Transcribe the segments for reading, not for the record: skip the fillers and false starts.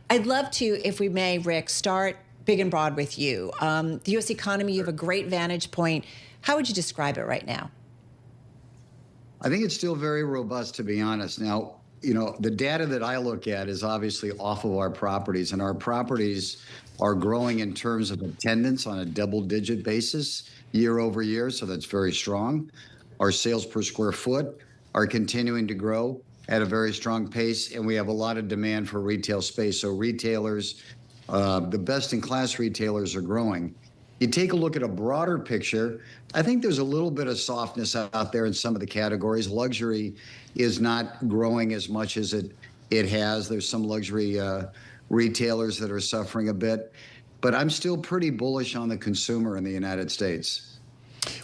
I'd love to, if we may, Rick, start big and broad with you. The U.S. economy, you have a great vantage point. How would you describe it right now? I think it's still very robust, to be honest. Now, the data that I look at is obviously off of our properties, and our properties are growing in terms of attendance on a double-digit basis year over year, so that's very strong. Our sales per square foot are continuing to grow at a very strong pace, and we have a lot of demand for retail space. So retailers, the best-in-class retailers are growing. You take a look at a broader picture, I think there's a little bit of softness out there in some of the categories. Luxury is not growing as much as it has. There's some luxury retailers that are suffering a bit. But I'm still pretty bullish on the consumer in the United States.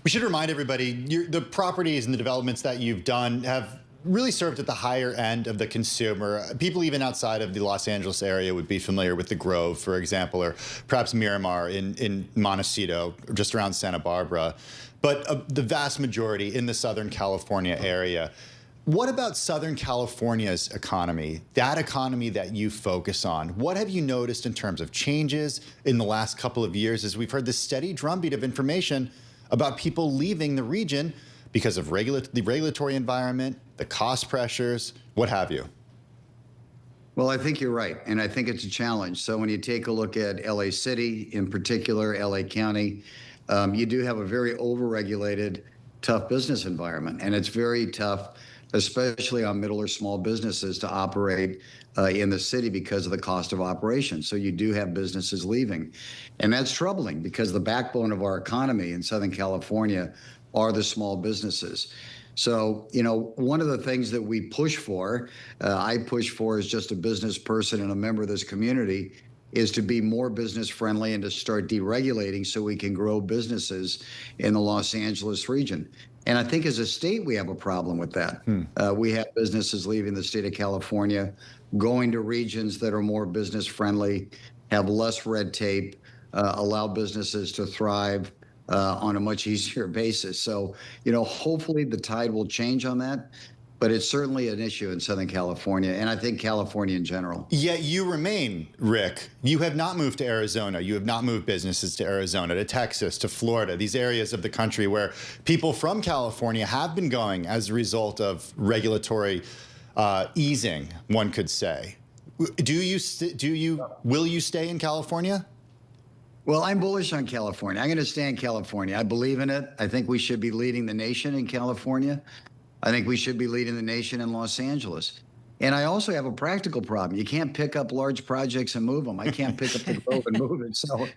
We should remind everybody, the properties and the developments that you've done have really served at the higher end of the consumer. People even outside of the Los Angeles area would be familiar with the Grove, for example, or perhaps Miramar in Montecito, just around Santa Barbara. But the vast majority in the Southern California area. What about Southern California's economy, that economy that you focus on? What have you noticed in terms of changes in the last couple of years as we've heard this steady drumbeat of information about people leaving the region because of the regulatory environment, the cost pressures, what have you? Well, I think you're right, and I think it's a challenge. So when you take a look at LA City, in particular, LA County, you do have a very overregulated, tough business environment, and it's very tough, especially on middle or small businesses, to operate in the city because of the cost of operation. So you do have businesses leaving, and that's troubling because the backbone of our economy in Southern California are the small businesses. So, one of the things that we push for, I push for as just a business person and a member of this community, is to be more business friendly and to start deregulating so we can grow businesses in the Los Angeles region. And I think as a state, we have a problem with that. We have businesses leaving the state of California, going to regions that are more business friendly, have less red tape, allow businesses to thrive on a much easier basis. So, hopefully the tide will change on that. But it's certainly an issue in Southern California, and I think California in general. Yet you remain, Rick. You have not moved to Arizona. You have not moved businesses to Arizona, to Texas, to Florida, these areas of the country where people from California have been going as a result of regulatory easing, one could say. Will you stay in California? Well, I'm bullish on California. I'm going to stay in California. I believe in it. I think we should be leading the nation in California. I think we should be leading the nation in Los Angeles. And I also have a practical problem. You can't pick up large projects and move them. I can't pick up the Grove and move it. So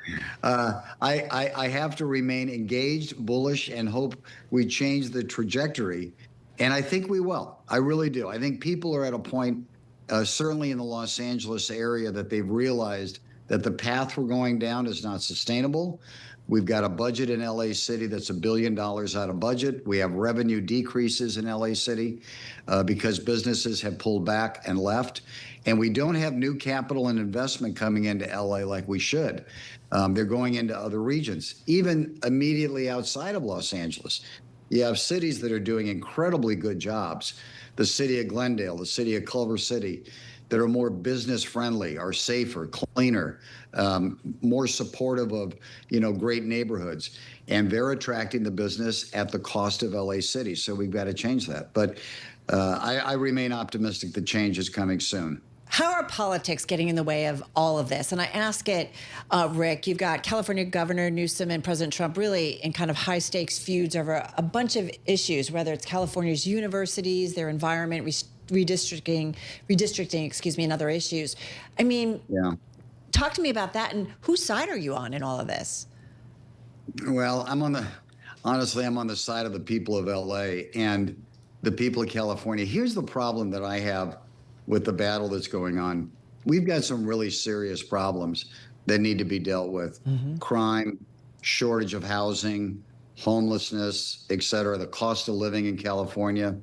I have to remain engaged, bullish, and hope we change the trajectory. And I think we will. I really do. I think people are at a point, certainly in the Los Angeles area, that they've realized that the path we're going down is not sustainable. We've got a budget in LA City that's $1 billion out of budget. We have revenue decreases in LA City because businesses have pulled back and left. And we don't have new capital and investment coming into LA like we should. They're going into other regions, even immediately outside of Los Angeles. You have cities that are doing incredibly good jobs. The city of Glendale, the city of Culver City, that are more business friendly, are safer, cleaner, more supportive of, great neighborhoods. And they're attracting the business at the cost of LA City. So we've got to change that. But I remain optimistic that change is coming soon. How are politics getting in the way of all of this? And I ask it, Rick, you've got California Governor Newsom and President Trump really in kind of high stakes feuds over a bunch of issues, whether it's California's universities, their environment, redistricting, and other issues. I mean, talk to me about that, and whose side are you on in all of this? Well, honestly, I'm on the side of the people of LA and the people of California. Here's the problem that I have with the battle that's going on. We've got some really serious problems that need to be dealt with. Crime, shortage of housing, homelessness, et cetera, the cost of living in California.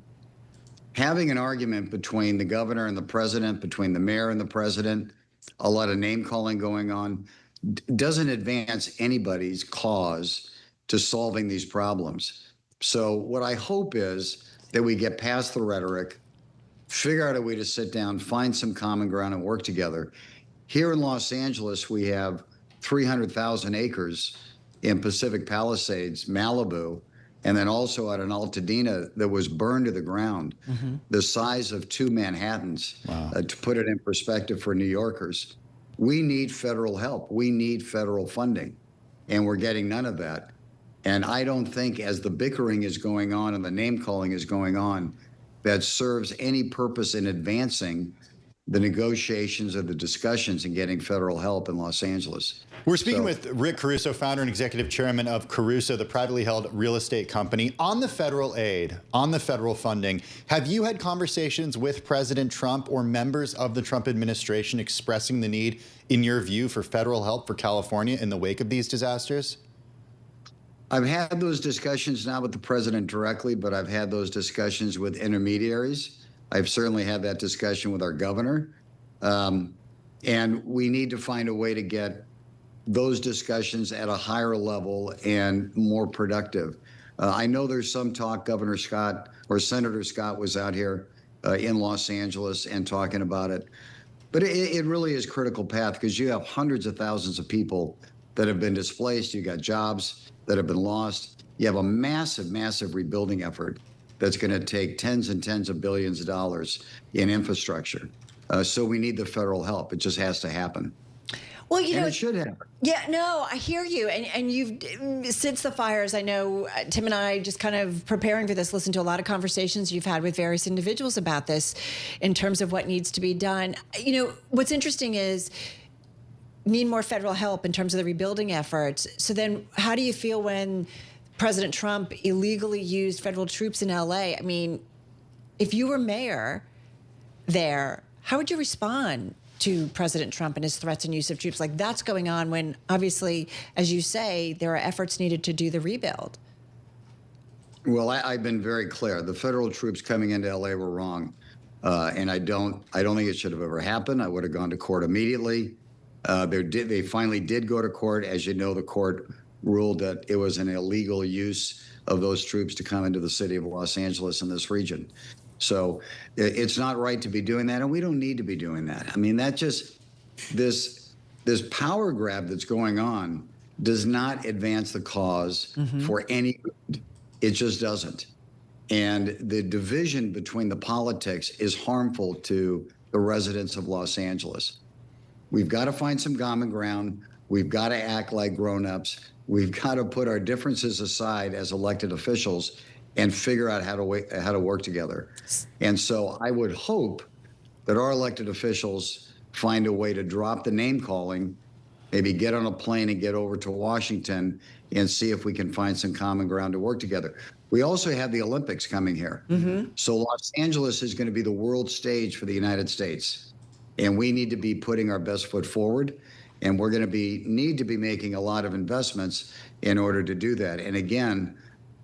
Having an argument between the governor and the president, between the mayor and the president, a lot of name calling going on, doesn't advance anybody's cause to solving these problems. So what I hope is that we get past the rhetoric, figure out a way to sit down, find some common ground and work together. Here in Los Angeles, we have 300,000 acres in Pacific Palisades, Malibu, and then also out in Altadena that was burned to the ground, the size of 2 Manhattans. Wow. To put it in perspective for New Yorkers. We need federal help. We need federal funding, and we're getting none of that. And I don't think, as the bickering is going on and the name calling is going on, that serves any purpose in advancing the negotiations or the discussions in getting federal help in Los Angeles. We're speaking with Rick Caruso, founder and executive chairman of Caruso, the privately held real estate company. On the federal aid, on the federal funding, have you had conversations with President Trump or members of the Trump administration expressing the need, in your view, for federal help for California in the wake of these disasters? I've had those discussions not with the president directly, but I've had those discussions with intermediaries. I've certainly had that discussion with our governor. And we need to find a way to get those discussions at a higher level and more productive. I know there's some talk, Governor Scott or Senator Scott was out here in Los Angeles and talking about it. But it really is critical path, because you have hundreds of thousands of people that have been displaced. You got jobs that have been lost. You have a massive, massive rebuilding effort that's going to take tens and tens of billions of dollars in infrastructure. So we need the federal help. It just has to happen. Well, you know, it should happen. Yeah, no, I hear you. And you've, since the fires, I know Tim and I, just kind of preparing for this, listened to a lot of conversations you've had with various individuals about this in terms of what needs to be done. You know, what's interesting is need more federal help in terms of the rebuilding efforts. So then how do you feel when President Trump illegally used federal troops in LA? I mean, if you were mayor there, how would you respond to President Trump and his threats and use of troops? Like, that's going on when, obviously, as you say, there are efforts needed to do the rebuild. Well, I've been very clear. The federal troops coming into LA were wrong. And I don't think it should have ever happened. I would have gone to court immediately. They finally did go to court. As you know, the court ruled that it was an illegal use of those troops to come into the city of Los Angeles in this region. So it's not right to be doing that, and we don't need to be doing that. I mean, that just, this power grab that's going on does not advance the cause for any good. It just doesn't. And the division between the politics is harmful to the residents of Los Angeles. We've got to find some common ground. We've got to act like grown-ups. We've got to put our differences aside as elected officials and figure out how to work together. And so I would hope that our elected officials find a way to drop the name calling, maybe get on a plane and get over to Washington and see if we can find some common ground to work together. We also have the Olympics coming here. So Los Angeles is going to be the world stage for the United States. And we need to be putting our best foot forward. And we're going to need to be making a lot of investments in order to do that. And again,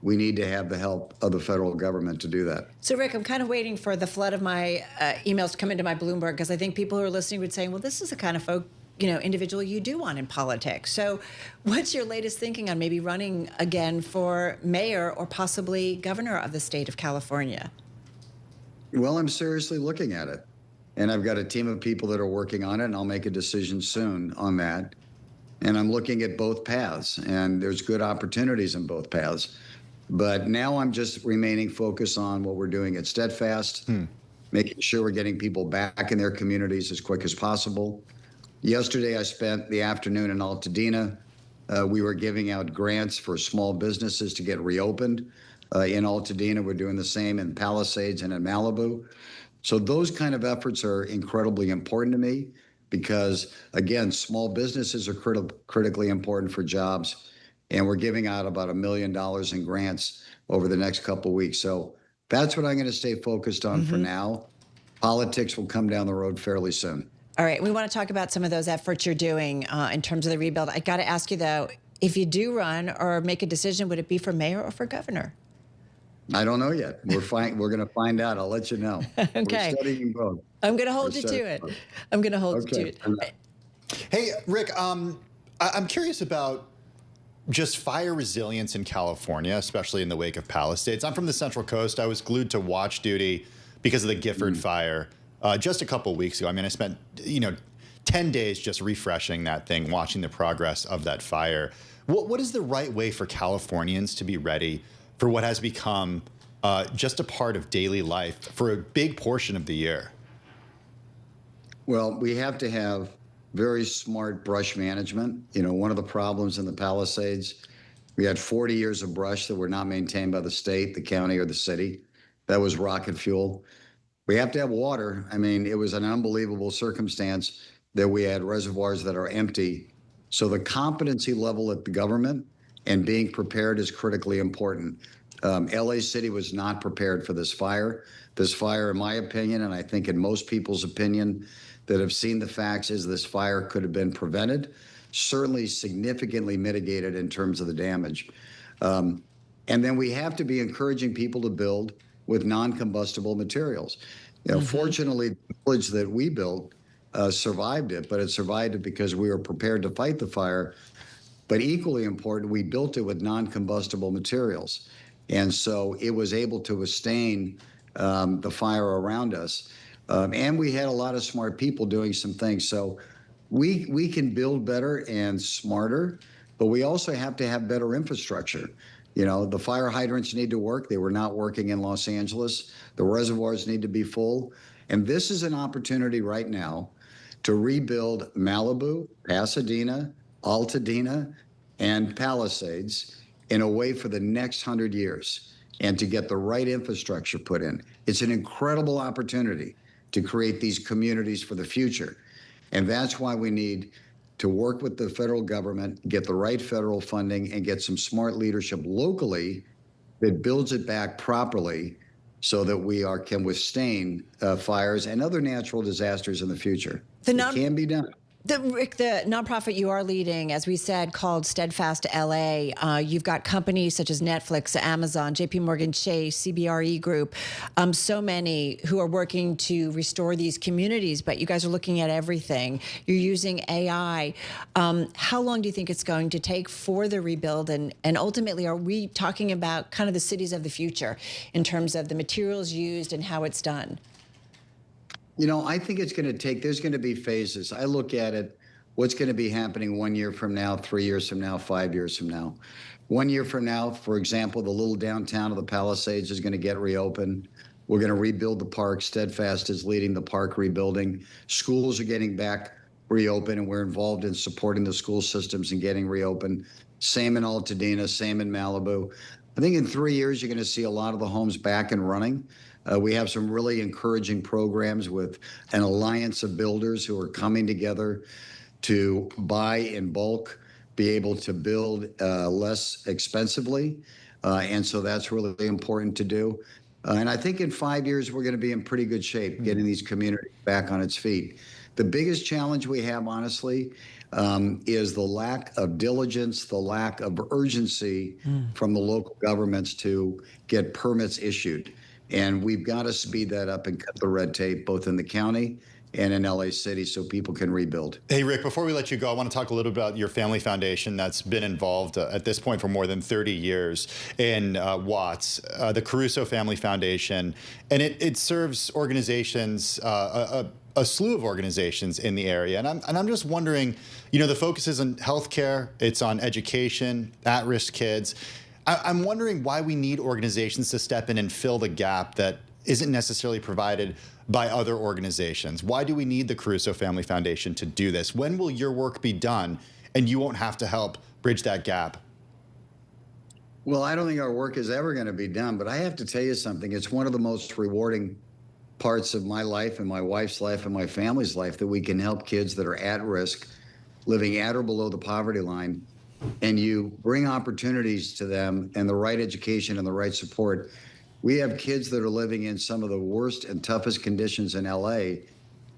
we need to have the help of the federal government to do that. So, Rick, I'm kind of waiting for the flood of my emails to come into my Bloomberg, because I think people who are listening would say, well, this is the kind of individual you do want in politics. So what's your latest thinking on maybe running again for mayor or possibly governor of the state of California? Well, I'm seriously looking at it. And I've got a team of people that are working on it, and I'll make a decision soon on that. And I'm looking at both paths, and there's good opportunities in both paths. But now I'm just remaining focused on what we're doing at Steadfast, making sure we're getting people back in their communities as quick as possible. Yesterday, I spent the afternoon in Altadena. We were giving out grants for small businesses to get reopened. In Altadena, we're doing the same in Palisades and in Malibu. So those kind of efforts are incredibly important to me because, again, small businesses are critically important for jobs. And we're giving out about $1 million in grants over the next couple of weeks. So that's what I'm going to stay focused on for now. Politics will come down the road fairly soon. All right. We want to talk about some of those efforts you're doing in terms of the rebuild. I got to ask you, though, if you do run or make a decision, would it be for mayor or for governor? I don't know yet. We're going to find out. I'll let you know. Okay. We're studying both. I'm going to hold you to it. I'm going to hold you to it. Hey, Rick, I'm curious about just fire resilience in California, especially in the wake of Palisades. I'm from the Central Coast. I was glued to watch duty because of the Gifford fire just a couple of weeks ago. I mean, I spent, 10 days just refreshing that thing, watching the progress of that fire. What is the right way for Californians to be ready for what has become just a part of daily life for a big portion of the year? Well, we have to have very smart brush management. You know, one of the problems in the Palisades, we had 40 years of brush that were not maintained by the state, the county, or the city. That was rocket fuel. We have to have water. I mean, it was an unbelievable circumstance that we had reservoirs that are empty. So the competency level at the government and being prepared is critically important. LA City was not prepared for this fire. This fire, in my opinion, and I think in most people's opinion that have seen the facts, is this fire could have been prevented, certainly significantly mitigated in terms of the damage. And then we have to be encouraging people to build with non-combustible materials. You know, fortunately, the village that we built survived it, but it survived it because we were prepared to fight the fire. But equally important, we built it with non-combustible materials. And so it was able to withstand the fire around us. And we had a lot of smart people doing some things. So we can build better and smarter, but we also have to have better infrastructure. You know, the fire hydrants need to work. They were not working in Los Angeles. The reservoirs need to be full. And this is an opportunity right now to rebuild Malibu, Pasadena, Altadena, and Palisades in a way for the next 100 years and to get the right infrastructure put in. It's an incredible opportunity to create these communities for the future. And that's why we need to work with the federal government, get the right federal funding, and get some smart leadership locally that builds it back properly so that we can withstand fires and other natural disasters in the future. It can be done. Rick, the nonprofit you are leading, as we said, called Steadfast LA, you've got companies such as Netflix, Amazon, JP Morgan Chase, CBRE Group, so many who are working to restore these communities, but you guys are looking at everything. You're using AI. How long do you think it's going to take for the rebuild? And ultimately, are we talking about kind of the cities of the future in terms of the materials used and how it's done? You know, I think it's going to take, there's going to be phases. I look at it, what's going to be happening 1 year from now, 3 years from now, 5 years from now. 1 year from now, for example, the little downtown of the Palisades is going to get reopened. We're going to rebuild the park. Steadfast is leading the park rebuilding. Schools are getting back reopened, and we're involved in supporting the school systems and getting reopened. Same in Altadena, same in Malibu. I think in 3 years, you're going to see a lot of the homes back and running. We have some really encouraging programs with an alliance of builders who are coming together to buy in bulk, be able to build less expensively. And so that's really important to do. And I think in 5 years, we're going to be in pretty good shape getting these communities back on its feet. The biggest challenge we have, honestly, is the lack of diligence, the lack of urgency from the local governments to get permits issued. And we've got to speed that up and cut the red tape, both in the county and in LA City, so people can rebuild. Hey, Rick, before we let you go, I want to talk a little about your family foundation that's been involved at this point for more than 30 years in Watts, the Caruso Family Foundation. And it serves organizations, a slew of organizations in the area. And I'm just wondering, you know, the focus is on healthcare, it's on education, at-risk kids. I'm wondering why we need organizations to step in and fill the gap that isn't necessarily provided by other organizations. Why do we need the Caruso Family Foundation to do this? When will your work be done and you won't have to help bridge that gap? Well, I don't think our work is ever going to be done, but I have to tell you something. It's one of the most rewarding parts of my life and my wife's life and my family's life that we can help kids that are at risk, living at or below the poverty line, and you bring opportunities to them and the right education and the right support. We have kids that are living in some of the worst and toughest conditions in LA,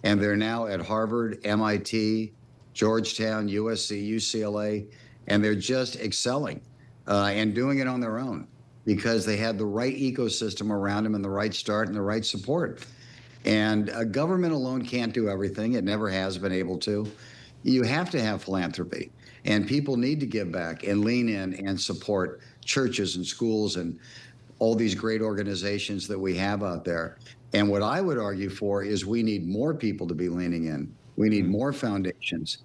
and they're now at Harvard, MIT, Georgetown, USC, UCLA, and they're just excelling and doing it on their own because they had the right ecosystem around them and the right start and the right support. And government alone can't do everything. It never has been able to. You have to have philanthropy. And people need to give back and lean in and support churches and schools and all these great organizations that we have out there. And what I would argue for is we need more people to be leaning in. We need more foundations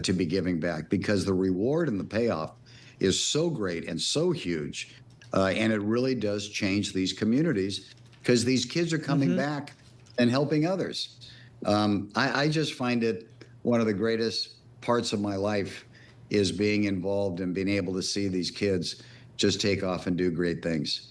to be giving back, because the reward and the payoff is so great and so huge. And it really does change these communities, because these kids are coming back and helping others. I just find it one of the greatest parts of my life is being involved and being able to see these kids just take off and do great things.